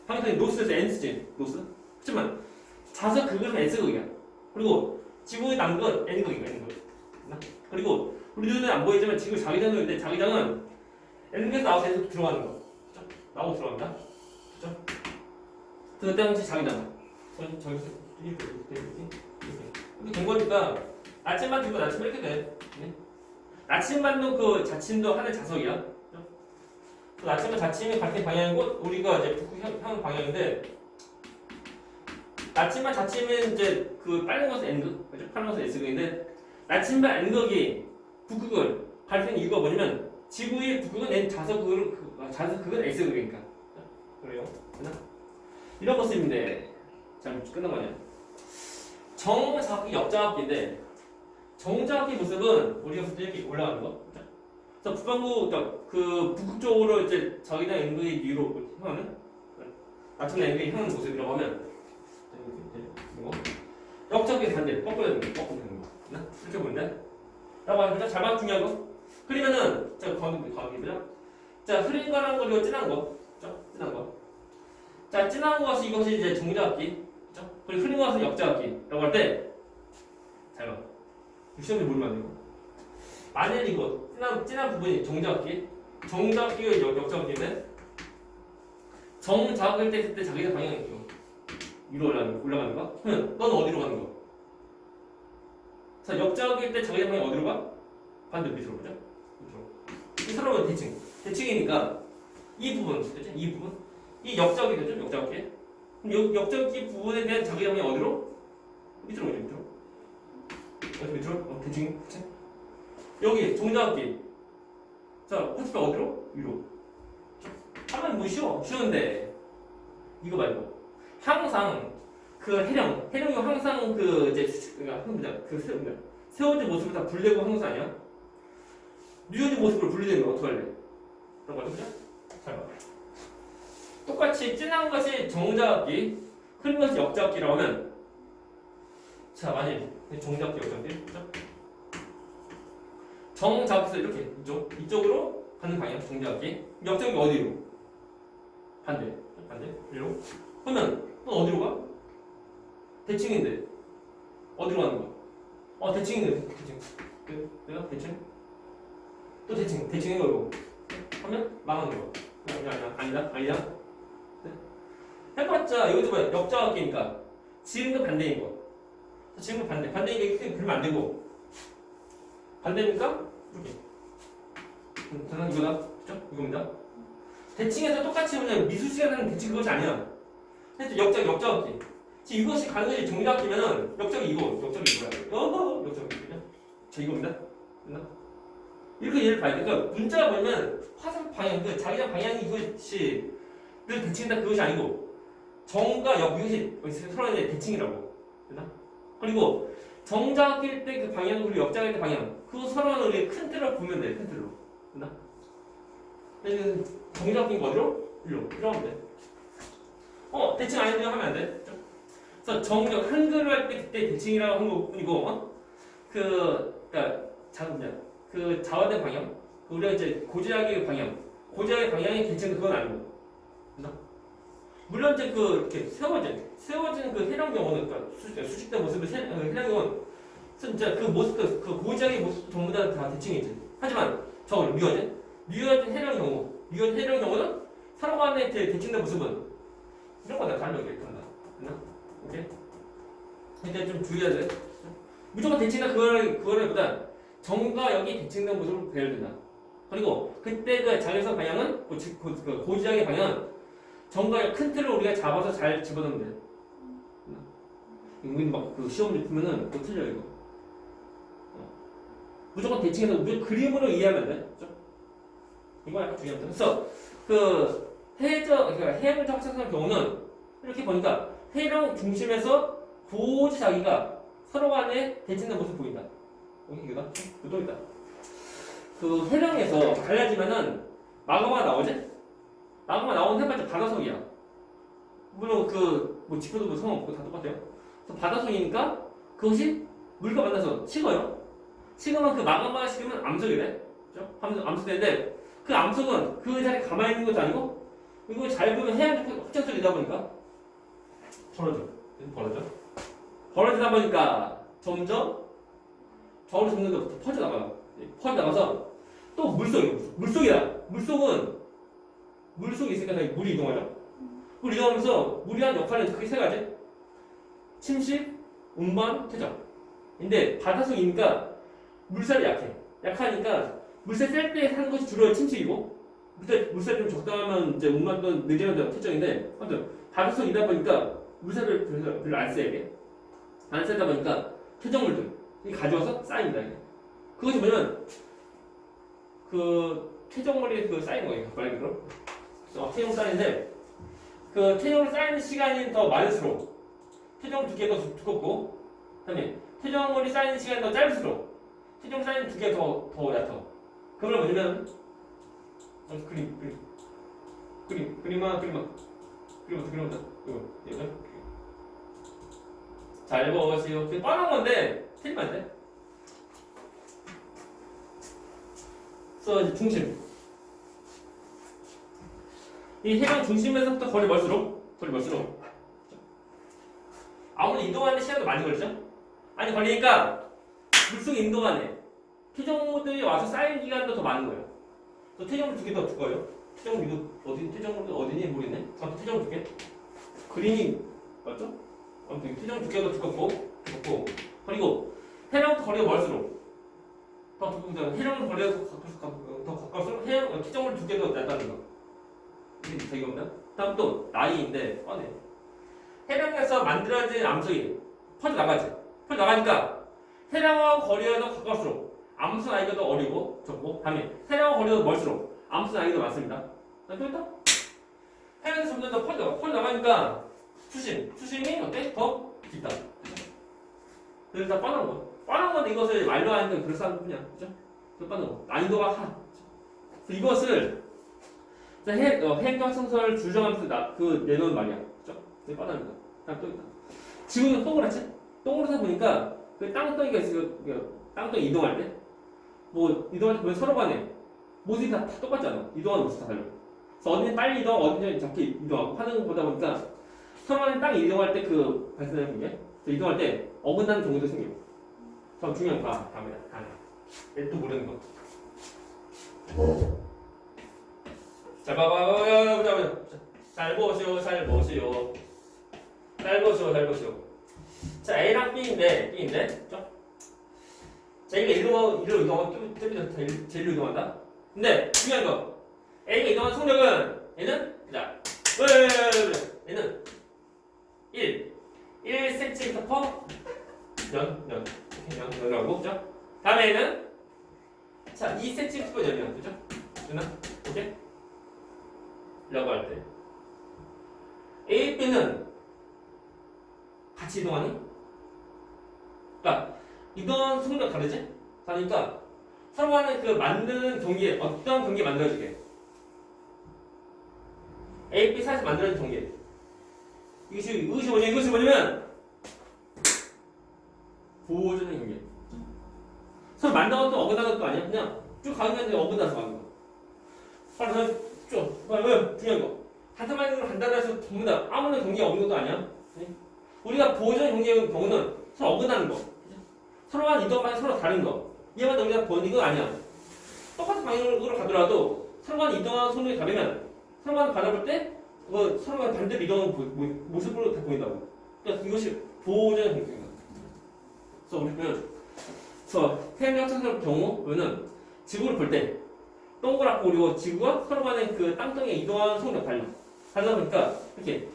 방이 노스에서 N스지, 노스. 하지만 자석 극은 S극이야. 그리고 지구의 남극은 N극이야, N극. 그리고 우리 눈에 안 보이지만 지구 자기장도 있는데 자기장은 N극에서 나와서 계속 들어가는 거. 그렇죠? 나오고 들어갑니다. 그렇죠? 그때 당시 자기장. 저기서 이렇게 된 거니까 나침반 들고 나침반 이렇게 돼. 네? 나침반도 그 자침도 하나의 자석이야. 그 나침반 자침이 같은 방향이고 우리가 이제 북극 향 방향인데 나침반 자침은 이제 그 빨간 것은 N극, 그죠? 파란 것은 S극인데 나침반 N극이 북극을 가리키는 이유가 뭐냐면 지구의 북극은 N 자석극은 S극이니까. 그래요? 이런 모습인데 잘 끝난 거 아니야? 정자각기, 역자각기인데 정자각기 모습은 우리가 보통 이렇게 올라가는 거. 그래서 북반구, 그러니까 그 북극 쪽으로 이제 자기장 N극의 위로 향하는 나침반 N극이 향하는 모습이라고 하면 역자각기 반대, 거꾸로 되는 거. 이렇게 보는데 라고 하면 잘 봐, 중요한 거. 그러면은 자, 가격이죠. 자, 흐린 거랑 그리고 진한 거. 그죠? 진한 거. 자, 진한 것이 이것이 이제 정자각기. 그죠? 그리고 흐린 것은 역자각기라고 할 때 잘 봐. 시험에 모르면 안 되고. 만일 이거 진한 부분이 정자각기가 역자각기인데 정자각일 때 그때 자기가 방향이 있죠. 위로 올라가는 거. 그러면 넌 어디로 가는 거? 자, 역자각일 때 자기가 방향이 어디로 가? 반대 밑으로 보죠. 밑으로. 이 서로 대칭이니까 이 부분, 그죠? 이 부분. 이 역자각이 되죠? 역자각기. 그럼 역자각기 부분에 대한 자기가 방향이 어디로? 밑으로 오죠, 밑으로. 어디 밑으로? 대칭. 여기 정자각기. 자, 호흡이 어디로? 위로. 하면 뭐 쉬운데 이거 말고 항상 그 해령이 항상 그 이제 세워진 모습을 다 분리되고 하는 것이 아니야? 뉘어진 모습을 분리되면 어떻게 할래? 그런 거죠, 그죠? 잘 봐. 똑같이 진한 것이 정자각기, 흐린 것이 역자각기라고 하면 자, 만약 정자각기, 역자각기, 그죠? 정자각기에서 이렇게 이쪽으로 가는 방향, 정자각기. 역자각기 어디로? 반대, 위로. 그러면 또 어디로 가? 대칭인데 어디로 가는 거야? 대칭인데 대칭. 내가 대칭? 또 대칭인 거고. 하면 망하는 거. 아니다. 네? 해봤자 여기도 뭐야? 역자각기니까 지금도 반대인 거. 지금도 반대니까 이렇게 그리면 안 되고 반대니까 이렇게. 저는 이거다. 그죠? 이겁니다. 대칭에서 똑같이 그냥 미술시간 하는 대칭 그것이 아니야. 역자각기. 지금 이것이 가능하지 정자각기면은 역자각기 이거. 역자각기 뭐야? 역자각기. 자, 이겁니다. 됐나? 이렇게 얘를 봐야 돼. 그러니까 문자가 보면 화살 방향, 그 자기장 방향이 이것이 늘 대칭이다 그것이 아니고 정과 역 이것이 서로 이제 대칭이라고. 됐나? 그리고 정자일 때 그 방향 그리고 역자일 때 방향 그거 서로는 우리 큰 틀을 보면 돼. 큰 틀로. 됐나? 정자인 거 어디로? 일로 하면 돼. 대칭 아닌데 하면 안 돼. 그래서 정역 한글을 할 때 그때 대칭이라고 한 것뿐이고 그러니까 그 자화된 방향 우리가 이제 고지학의 방향이 대칭은 그건 아니고. 됐나? 물론 이제 이렇게 세워진 그 해랑 경우는 그러니까 수직된 모습의 해랑 경우는 진짜 그 모습 그 고지학의 모습 전부 다 대칭이지. 하지만 미어진 해랑 경우는 서로 간의 대칭된 모습은 이런 거다 다른 얘기 한다. 됐나? 오케이? 일단 좀 주의해야 돼. 무조건 대칭이나 그거보다 정과 역이 대칭된 모습으로 배열된다. 그리고 그때 그 장애선 방향은 그 고지학의 방향은 정과 역 큰 틀을 우리가 잡아서 잘 집어넣으면 돼. 우리는 막 그 시험 보면은 그거 틀려 이거. 무조건 대칭해서 무조건 그림으로 이해하면 돼. 그렇죠? 이거 약간 중요합니다. 그래서 그러니까 해양을 확장하는 경우는 이렇게 보니까 해령 중심에서 고지 자기가 서로 간에 대칭된 모습 보인다. 여기 이거다. 또 있다. 그 해령에서 갈라지면은 마그마가 나오지? 마그마 나오는 해봤자 바다성이야. 물론 뭐 지표도 뭐 성은 다 똑같아요. 그래서 바다성이니까 그것이 물과 만나서 식어요. 식으면 그 마그마가 식으면 암석이 돼. 그죠? 암석되는데 그 암석은 그 자리에 가만히 있는 것도 아니고 이거 잘 보면 해양 확장성이다 보니까 벌어지다 보니까 점점 저울을 잡는 데부터 퍼져나가요. 퍼져나가서 또 물속이다. 물속에 있으니까 물이 이동하죠. 물 이동하면서 물이 한 역할은 크게 세 가지. 침식, 운반, 퇴적. 근데 바닷속이니까 물살이 약하니까 물살 셀 때 하는 것이 주로 침식이고 물살이 좀 적당하면 이제 운반도 느리면 퇴적인데 아무튼 바닷속이다 보니까 물살을 별로 안 써야 돼. 안 쓰다 보니까 퇴적물들이 가져와서 쌓입니다. 그것이 뭐냐면 그 퇴적물이 쌓이는 거예요. 말 그대로. 퇴적물 쌓이는데 그 퇴적물 쌓이는 시간이 더 많을수록 퇴적물 두께가 더 두껍고 그다음에 퇴적물이 쌓이는 시간이 더 짧을수록 퇴적물 쌓이는 두께가 더 얕아. 그걸 뭐냐면 그림아 이거 잘 보시오. 뻔한 건데 틀리면 안 돼. 그래서 이제 중심. 이 해양 중심에서부터 거리 멀수록 아무리 이동하는 시간도 많이 걸리죠? 많이 걸리니까 물속 인동안에 퇴적물들이 와서 쌓인 기간도 더 많은 거예요. 또 퇴적물 두 개 더 두꺼워요. 퇴적물 이거 퇴적물 어디니 모르겠네. 아무튼 퇴적물 두 개. 그림이 맞죠? 아무튼 퇴적물 두께가 두껍고 그리고 해랑 거리가 멀수록 더 두껍고 해랑 거리가 더 가까울수록 퇴적물 두께가 얇다는 거. 이게 되게 없나? 다음 또 나이인데 뻔해. 해령에서 만들어진 암석이 퍼져나가니까 해령과 거리가 더 가까울수록 암석 나이가 더 어리고 적고 다음에 해령과 거리가 더 멀수록 암석 나이가 더 많습니다. 또 있다? 해령에서 점점 더 퍼져나가니까 수심이 어때? 더 깊다. 그래서 다 뻔한 거. 뻔한 건데 이것을 말로 하니까 그럴싸한 뿐이야. 그죠? 그 뻔한 거. 난이도가 그래서 이것을 해양성설을 주장하면서 내놓은 말이야. 그죠? 되게 뻔합니다. 다음 또 있다. 지구는 동그랗지? 동그랗다 보니까 그 땅덩이가 있어요. 땅덩이 이동할 때 이동할 때 보면 서로 간에 모습이 다 똑같잖아. 이동하는 모습 다 달라. 그래서 어디는 빨리 이동, 어디는 작게 이동하고 하는 거다 보니까 서로 간에 땅 이동할 때 발생하는 게 이동할 때 어긋나는 경우도 생기고. 더 중요한 거 다음에. 또 모르는 거. 자, 잘 보시오. 자, A랑 B인데, 그죠? 자, 이게 일로 이동하고, 제일로 이동한다. 근데, 중요한 거. A가 이동하는 속력은, 얘는, 자, 얘는 1cm per 년, 이렇게 년이라고, 그죠? 다음에 얘는 자, 2cm 열면 그죠? 되나? 오케이? 라고 할 때 A, B는 같이 이동하니? 그러니까 이동 속도가 다르지? 다르니까 서로 간에 그 만드는 경기에 어떤 경기 만들어지게 A, B 사이에서 만들어진 경기 이것이 뭐냐면 보호전의 경기 서로 만나고 또 어긋나는 것도 아니야 그냥 쭉 가는 게 어긋나서 가는 거 그래서 쭉 중요한 거 같은 말로 간다고 해서 전부 다 아무런 경기가 없는 것도 아니야 우리가 보호전의 경기의 경우는 서로 어긋나는 거 서로 간 이동방이 서로 다른 거 이해만 우리가 보는 거 아니야 똑같은 방향으로 가더라도 서로 간 이동하는 속력이 다르면 서로 간 바라볼 때 서로 간 반대로 이동하는 모습으로 다 보인다고 그러니까 이것이 보호전의 경기입니다 그래서 우리는 태양의 합성설 경우는 지구를 볼 때 동그랗고 그리고 지구가 서로 간의 그 땅덩이에 이동하는 속력 달라 보니까 이렇게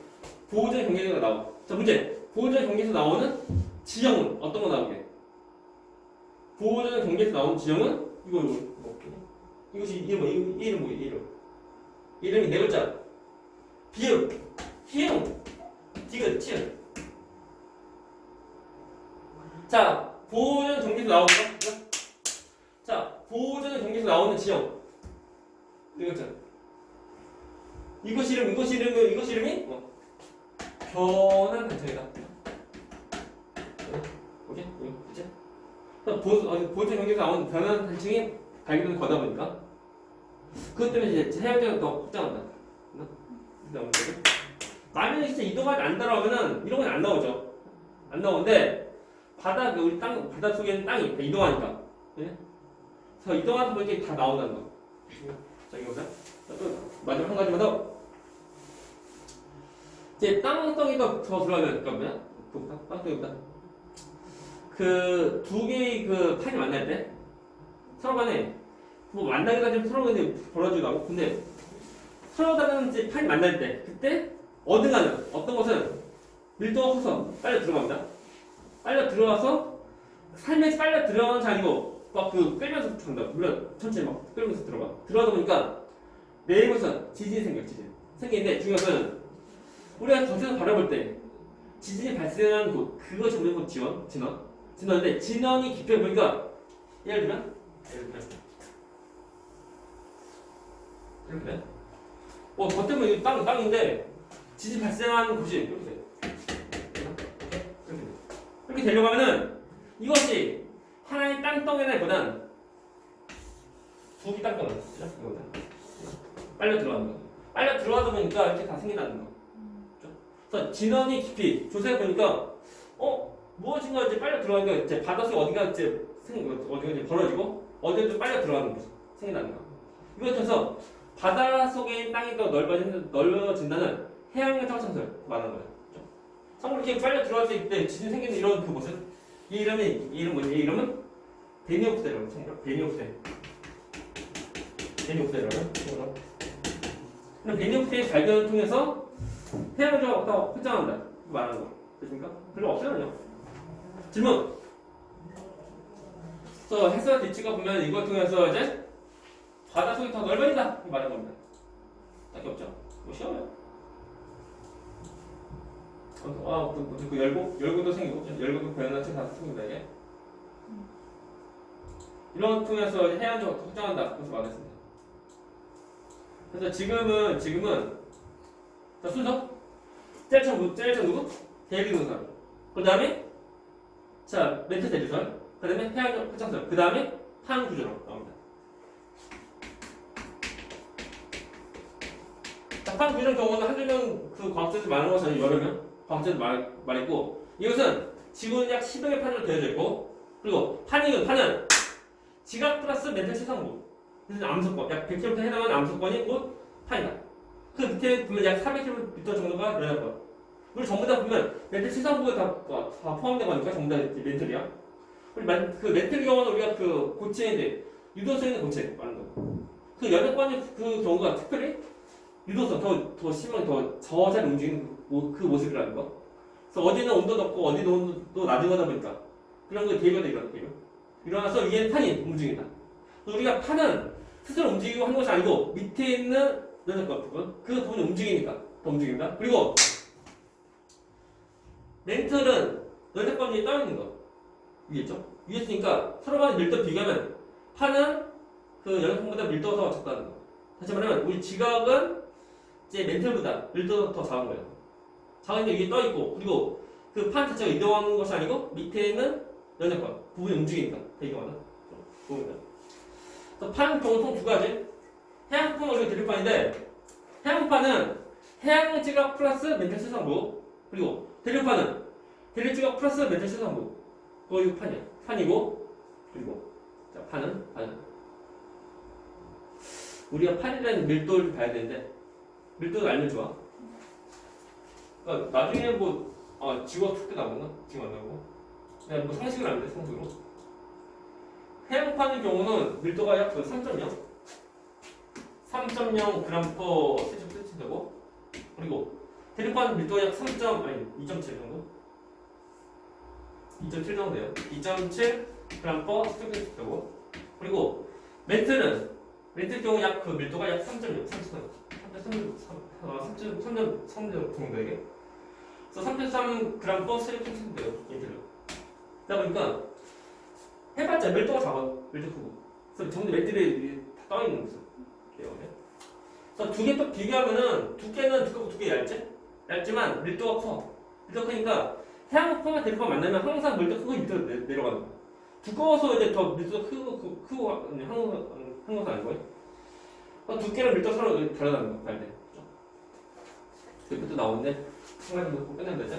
보호전의 경계가 나와 자 문제 보호전의 경계에서 나오는 지형은 어떤 거 나오게 보호전의 경계에서 나오는 지형은 이것이 이름 뭐예요? 이름이 네 글자 비읍 희응 디귿 치읓 자 보호전 경계에서 나오는 거 자 보호전 경계에서 나오는 지형 네 글자 이것이 이름이 변환 단층이다 오케이? 그치? 보호전 경계에서 나오는 변환 단층이 발견된 거다 보니까 그것 때문에 이제 해양대가 더 확장한다 만약에 진짜 이동하지 않는다면은 이런 건 안 나오죠 안 나오는데 우리 바다 속에 있는 땅이 이동하니까 네? 그래서 이동하다 보니까 다 나온다는 거 자 이거 보자 또 마지막 한 가지만 더 이제 땅덩이 더 들어가면 그러니까 뭐야? 땅덩이보다 그 두 개의 그 판이 만날 때 서로 간에 뭐 만나기가 좀 서로 간에 벌어지기도 하고 근데 서로 다른 이제 판이 만날 때 그때 어딘가는 어떤 것은 밀도가 커서 빨려 들어갑니다 빨려 들어가서 삶에서 빨려 들어가는 게 아니고 막 끌면서 간다 물론 천천히 막 끌면서 들어가다 보니까 내부에서 지진이 생기는데 중요한 건 우리가 겉에서 바라볼 때 지진이 발생하는 곳 그것이 우리가 진원인데 진원이 깊이 보니까 예를 들면 이렇게 겉에 보면 땅인데 지진 발생하는 곳이 이렇게 되려고 하면은 이것이 하나의 땅덩이보단 두 개 땅덩이 빨려 들어가는 거 빨려 들어가다 보니까 이렇게 다 생긴다는 거 그래서 진원이 깊이 조사해 보니까 무엇인가 이제 빨려 들어가니까 이제 바닷속 어딘가 이제 벌어지고 어디가 빨려 들어가는 곳 생긴다는 거 이거 통해서 바다 속에 있는 땅이 더 넓어진다는 해양의 타창설 말하는 거예요 참고로 이렇게 빨려 들어갈 때 지진 생기는 이런 그 모습 이 이름은 베니오프테라고 참고로 베니오프테라고 그럼 베니오프테의 발견을 통해서 해양을 더 확장한다 말하는 거 됐습니까? 별로 없어요 그냥 질문 그래서 해설 뒤치가 보면 이걸 통해서 이제 바다 속이 더 넓어진다 말하는 겁니다 딱히 없죠? 뭐 쉬워요 그 열고도 생기고 열고도 변화체 다 생긴다 이게 이런 통해서 해양적 확장한다 그래서 말했습니다 그래서 지금은 자 순서 제일 처음 누구? 대비동사 그 다음에 자 멘트 대비설 그 다음에 해양적 확장설 그 다음에 판구조로 나옵니다 자 판구조의 경우는 한두 명 그 과학자들 말하는 것은 여러 명 과학자들 말했고 이것은 지구는 약 10여 개 판으로 되어져 있고 그리고 판은 지각 플러스 멘탈 최상부 그래서 암석권 약 100km에 해당하는 암석권이 곧 판이다 그 밑에 보면 약 400km 정도가 연합권 우리 전부 다 보면 멘탈 최상부가 다 포함되고 하니까 전부 다 멘탈이야 그 멘탈 경우는 우리가 그 고체인데 유도성 있는 고체 말하는 거 그 연합권의 그 경우가 특별히 유도성 더 심하게 더 잘 움직이는 그 모습이라는 거. 그래서 어디는 온도 높고 어디는 온도 낮은 거다 보니까 그런 거 대비가 일어나서 위에는 판이 움직인다. 우리가 판은 스스로 움직이고 하는 것이 아니고 밑에 있는 연결 부분 그 부분이 움직이니까 더 움직인다. 그리고 멘틀은 연결권 위에 떠 있는 거 위에 있죠. 위에 있으니까 서로 간의 밀도 비교하면 판은 그 연결권보다 밀도가 더 작다는 거. 다시 말하면 우리 지각은 이제 멘틀보다 밀도가 더 작은 거예요. 작은데 위에 떠 있고 그리고 그 판 자체가 이동하는 것이 아니고 밑에 있는 연결권 부분이 움직이니까 이동하는 부분이다. 판 경우는 두 가지. 해양판은 우리가 대륙판인데 해양판은 해양 지각 플러스 멘틀 세상부 그리고 대륙판은 대륙 지각 플러스 멘틀 세상부 그거 판이야. 판이고 그리고 자 판은 우리가 판이라는 밀도를 봐야 되는데 밀도를 알면 좋아. 그러니까 나중에 뭐 지구가 특대 나오나? 지금 안 나오고 그냥 뭐 상식을 알면 돼. 상식으로 해양판의 경우는 밀도가 약 3.0 3.0g/cm 되고 그리고 대륙판 밀도가 약 2.7 정도 2.7 정도 돼요. 2.7g/cm 되고 그리고 멘틀 경우 약 그 밀도가 약 3.0 3.3 정도에게 그래서 3.3g/cm 돼요. 멘틀은 그러다 보니까 해봤자 밀도가 작아 밀도 크고 그래서 전부 멘틀이 다 떠있는 거죠. 그래서 두 개 또 비교하면은 두께는 두껍고 두께 얇지만 밀도가 커. 밀도 크니까 해양판과 대륙판 만나면 항상 밀도 크고 밑으로 내려가는 거야. 두꺼워서 이제 더 밀도가 크고 한 것은 아니고요. 두께랑 밀도 서로 다르다는 거 봐야 돼. 이것도 나오는데 한 가지 더 끝내면 되지?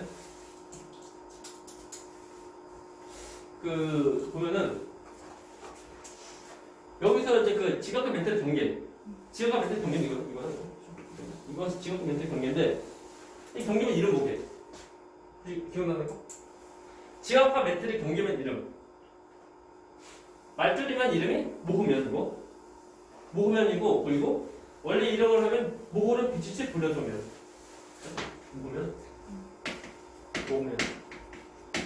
그 보면은 여기서 이제 그 지각과 멘틀 경계. 지각과 멘틀 경계는 이거는 지각과 멘틀 경계인데 이 경계면 이름 뭐게? 기억나는 거? 지각과 멘틀의 경계면 이름. 말줄이면 이름이 모흐면이고 그리고 원래 이름을 하면 모호는 비치치 불려서면 모흐면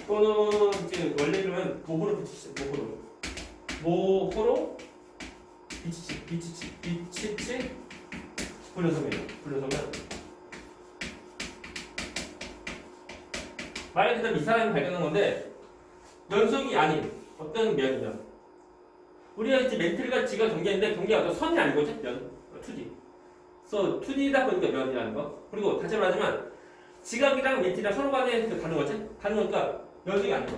또는 이제 원래 이름은 모호로 비치치 모호로 비치치 불려서면 말 그대로 이 사람이 발견한 건데 연속이 아닌 어떤 면이냐 우리가 이제 멘틀과 지각 경계인데 경계가 어떤 선이 아니고 면 2D 그래서 2D다 보니까 면이라는 거 그리고 다시 말하지만 지각이랑 멘틀이랑 서로 간에 다른 거지? 다른 거니까 연속이 아닌 거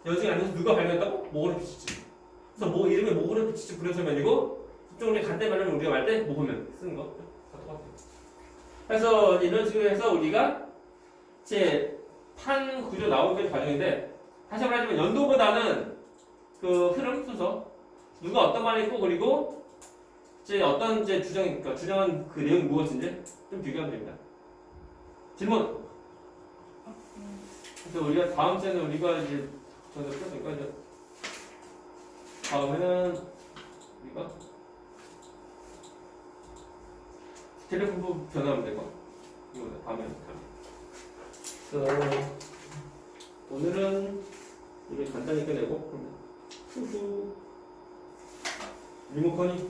연속이 아니어서 누가 발견했다고? 모호로 비치치 그래서 이름이 모호로 비치치 불려서면이고 이쪽으로 간단히 말하면 우리가 말 때 모호면 쓰는 거 다 똑같아요. 그래서 이런 식으로 해서 우리가 이제 판 구조 나오는 과정인데 다시 말하자면 연도보다는 그 흐름 순서 누가 어떤 말을 했고 그리고 이제 어떤 이제 주장한 그 내용이 무엇인지 좀 비교하면 됩니다. 질문. 그래서 우리가 다음 주에는 우리가 이제 저녁 풀었으니까 이제 다음에는 우리가 텔레콤프 변화하면 되고 이거 다음에 오늘은 이게 간단히 끝내고 후후 리모컨이